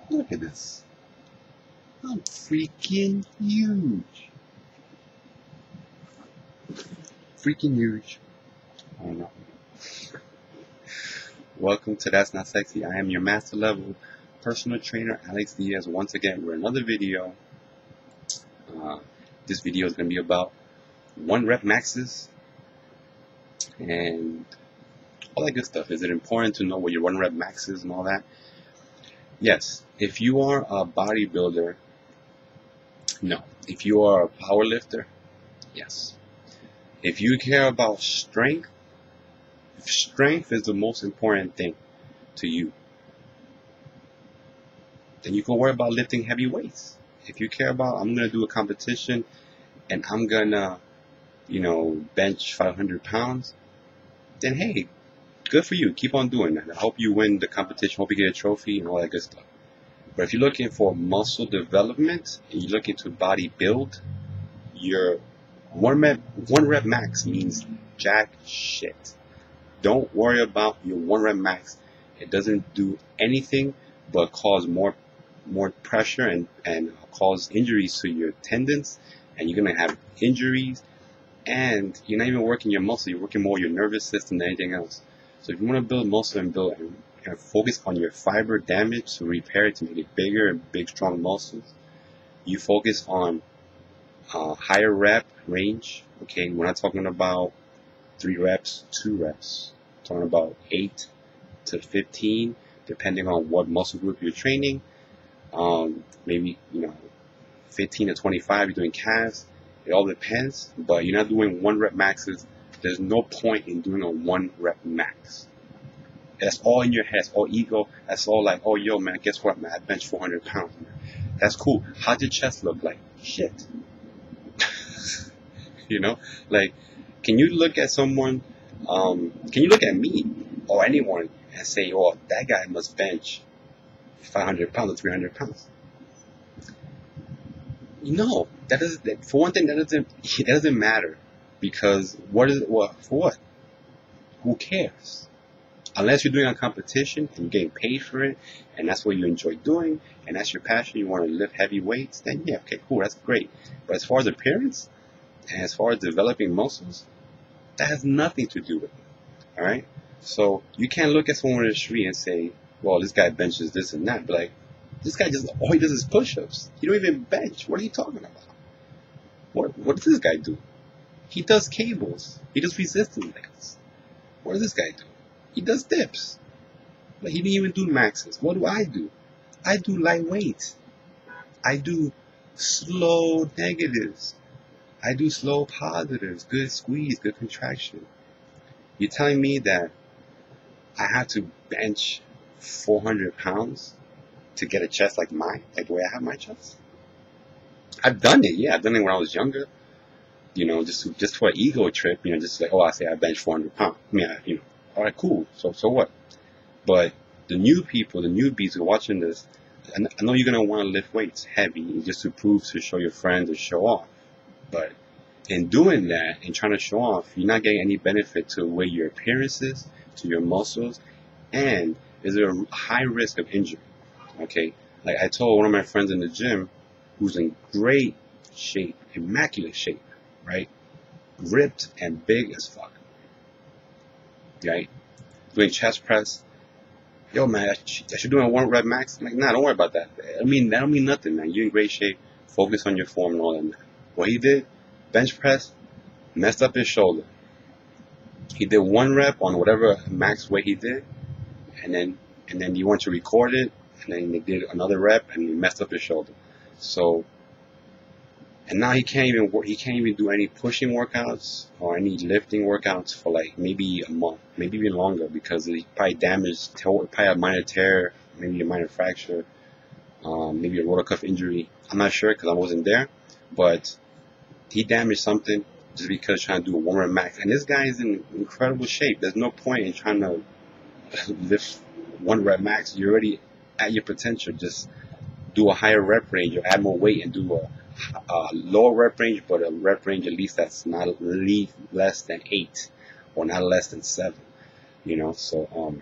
Look at this. I'm freaking huge. Freaking huge. I don't know. Welcome to That's Not Sexy. I am your master level personal trainer, Alex Diaz. Once again, we're another video. This video is going to be about 1 rep maxes and all that good stuff. Is it important to know what your 1 rep max is and all that? Yes. If you are a bodybuilder, no. If you are a power lifter, yes. If you care about strength, strength is the most important thing to you. Then you can worry about lifting heavy weights. If you care about, I'm going to do a competition and I'm going to, bench 500 pounds, then hey, good for you. Keep on doing that. I hope you win the competition. Hope you get a trophy and all that good stuff. But if you're looking for muscle development and you're looking to body build, your 1 rep max means jack shit. Don't worry about your 1 rep max. It doesn't do anything but cause more pressure and cause injuries to your tendons, and you're gonna have injuries, and you're not even working your muscle. You're working more your nervous system than anything else. So if you want to build muscle and focus on your fiber damage to repair it, to make it bigger and big strong muscles, you focus on higher rep range. Okay, we're not talking about 3 reps, 2 reps. We're talking about 8 to 15, depending on what muscle group you're training. Maybe 15 to 25. You're doing calves. It all depends. But you're not doing 1 rep maxes. There's no point in doing a 1 rep max. That's all in your head. That's all ego. That's all like, oh, yo, man, guess what, man? I bench 400 pounds. Man. That's cool. How's your chest look like? Shit. Like, can you look at someone, can you look at me or anyone and say, oh, that guy must bench 500 pounds or 300 pounds? No, for one thing, that doesn't matter, because for what? Who cares? Unless you're doing a competition and you're getting paid for it, and that's what you enjoy doing, and that's your passion, you want to lift heavy weights, then yeah, okay, cool, that's great. But as far as appearance, and as far as developing muscles, that has nothing to do with it, alright? So you can't look at someone in the street and say, well, this guy benches this and that, but like, this guy all he does is push-ups. He don't even bench. What are you talking about? What does this guy do? He does cables. He does resistance bands. What does this guy do? He does dips. But he didn't even do maxes. What do? I do lightweight. I do slow negatives. I do slow positives. Good squeeze, good contraction. You're telling me that I have to bench 400 pounds to get a chest like mine, like the way I have my chest? I've done it, yeah. I've done it when I was younger. Just for an ego trip, just like, oh, I say I bench 400 pounds. I mean, all right, cool. So what? But the new people, the newbies who are watching this, I know you're gonna want to lift weights heavy just to show your friends or show off. But in doing that and trying to show off, you're not getting any benefit to where your appearance is, to your muscles, and there's a high risk of injury. Okay, like I told one of my friends in the gym, who's in great shape, immaculate shape, right, ripped and big as fuck, right, doing chest press. Yo, man, I should do a 1 rep max. I'm like, nah, don't worry about that. That don't mean nothing, man. You're in great shape. Focus on your form and all that, man. What he did, bench press, messed up his shoulder. He did 1 rep on whatever max weight he did, and then he went to record it, and then he did another rep, and he messed up his shoulder. So, and now he can't even do any pushing workouts or any lifting workouts for like maybe a month, maybe even longer, because he probably probably a minor tear, maybe a minor fracture, maybe a rotator cuff injury. I'm not sure because I wasn't there, but he damaged something just because trying to do a 1 rep max. And this guy is in incredible shape. There's no point in trying to lift 1 rep max. You're already at your potential. Just do a higher rep range or add more weight and do a lower rep range, but a rep range at least that's not less than 8 or not less than 7. So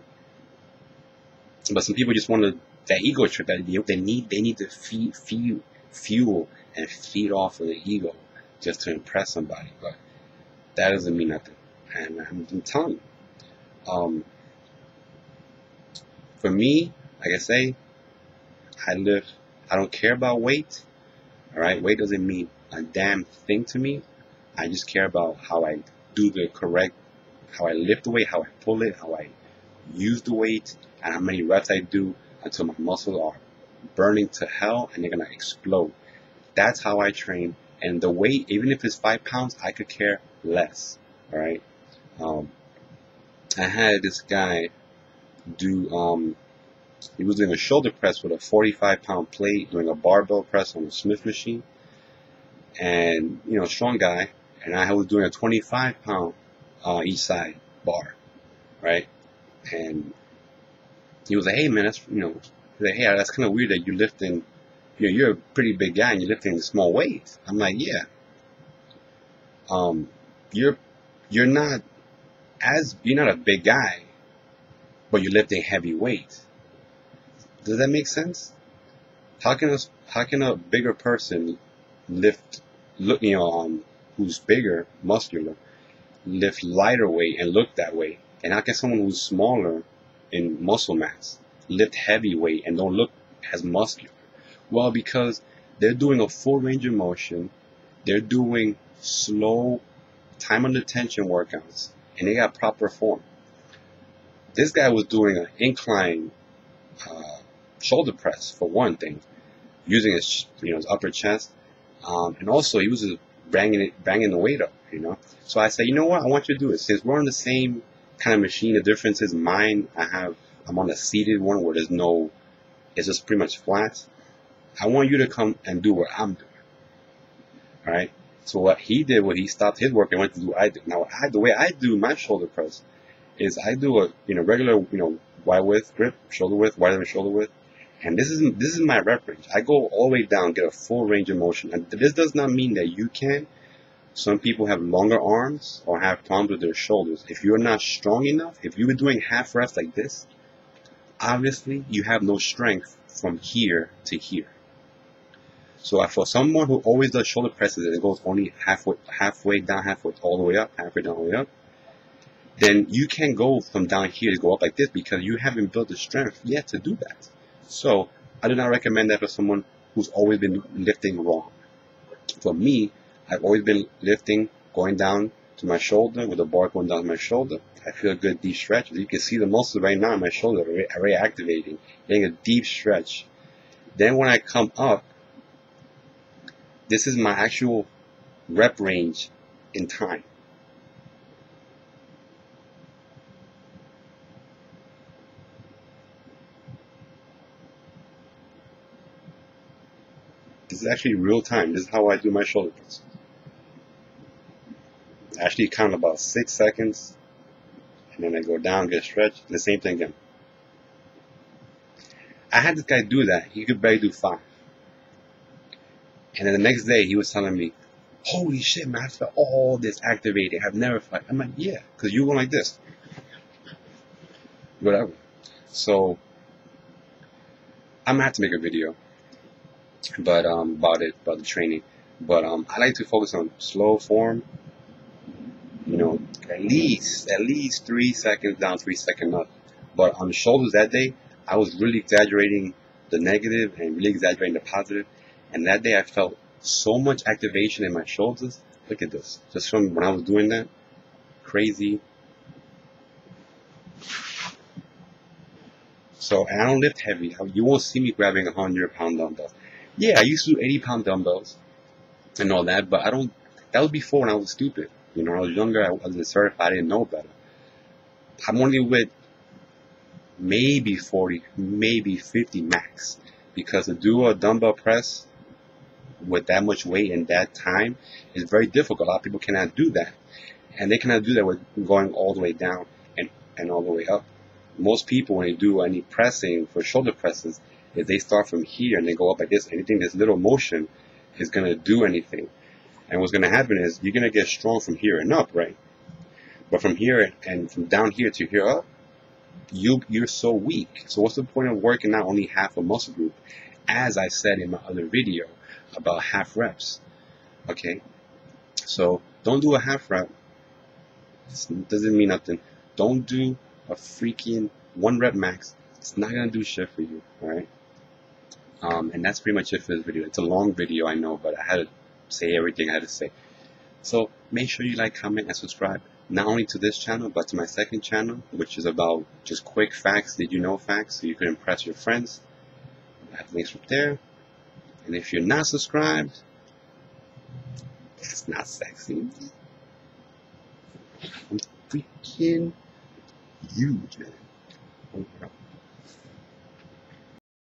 but some people just want to that ego trip that they need to fuel and feed off of the ego just to impress somebody. But that doesn't mean nothing. And I'm telling you, for me, like I say, I don't care about weight. All right, weight doesn't mean a damn thing to me. I just care about how I do the correct, how I lift the weight, how I pull it, how I use the weight, and how many reps I do until my muscles are burning to hell and they're gonna explode. That's how I train. And the weight, even if it's 5 pounds, I could care less. All right. I had this guy do. He was doing a shoulder press with a 45-pound plate, doing a barbell press on a Smith machine, and strong guy. And I was doing a 25-pound each side bar, right? And he was like, "Hey man, he's like, hey, that's kind of weird that you're lifting. You're a pretty big guy and you're lifting small weights." I'm like, "Yeah. You're not a big guy, but you're lifting heavy weights. Does that make sense? How can a bigger person who's bigger, muscular, lift lighter weight and look that way? And how can someone who's smaller in muscle mass lift heavy weight and don't look as muscular?" Well, because they're doing a full range of motion, they're doing slow, time under tension workouts, and they got proper form. This guy was doing an incline shoulder press for one thing, using his upper chest, and also he was just banging the weight up. So I said, you know what? I want you to do it. Since we're on the same kind of machine, the difference is I'm on a seated one where it's just pretty much flat. I want you to come and do what I'm doing. All right. So what he did was he stopped his work and went to do what I do. Now the way I do my shoulder press is I do a regular wide width grip, shoulder width, wider than shoulder width, and this is my rep range. I go all the way down, get a full range of motion, and this does not mean that you can. Some people have longer arms or have problems with their shoulders. If you're not strong enough, if you were doing half reps like this, obviously you have no strength from here to here. So for someone who always does shoulder presses and it goes only halfway down, halfway all the way up, halfway down, all the way up, then you can't go from down here to go up like this because you haven't built the strength yet to do that. So I do not recommend that for someone who's always been lifting wrong. For me, I've always been lifting, going down to my shoulder with the bar going down to my shoulder. I feel a good deep stretch. You can see the muscles right now in my shoulder are already activating, getting a deep stretch. Then when I come up, this is my actual rep range in time. This is actually real time. This is how I do my shoulder press. I actually count about 6 seconds, and then I go down, get stretched, and the same thing again. I had this guy do that. He could barely do 5. And then the next day, he was telling me, "Holy shit, man, I felt all this activating. I've never felt." I'm like, "Yeah, because you're going like this." Whatever. So, I'm going to have to make a video but about the training. But I like to focus on slow form. At least 3 seconds down, 3 seconds up. But on the shoulders that day, I was really exaggerating the negative and really exaggerating the positive. And that day I felt so much activation in my shoulders. Look at this. Just from when I was doing that. Crazy. So, and I don't lift heavy. You won't see me grabbing 100-pound dumbbells. Yeah, I used to do 80-pound dumbbells and all that, but that was before when I was stupid. When I was younger, I wasn't certified, I didn't know better. I'm only with maybe 40, maybe 50 max. Because to do a dumbbell press with that much weight in that time is very difficult. A lot of people cannot do that. And they cannot do that with going all the way down and all the way up. Most people, when they do any pressing for shoulder presses, is they start from here and they go up like this. Anything this little motion is going to do anything. And what's going to happen is you're going to get strong from here and up, right? But from here and from down here to here up, you're so weak. So what's the point of working out only half a muscle group? As I said in my other video about half reps. Okay? So don't do a half rep. It doesn't mean nothing. Don't do a freaking 1 rep max. It's not gonna do shit for you, alright? And that's pretty much it for this video. It's a long video, I know, but I had to say everything I had to say. So make sure you like, comment, and subscribe. Not only to this channel, but to my second channel, which is about just quick facts, did you know facts, so you can impress your friends. I have links up there. And if you're not subscribed, it's not sexy. I'm freaking huge, man.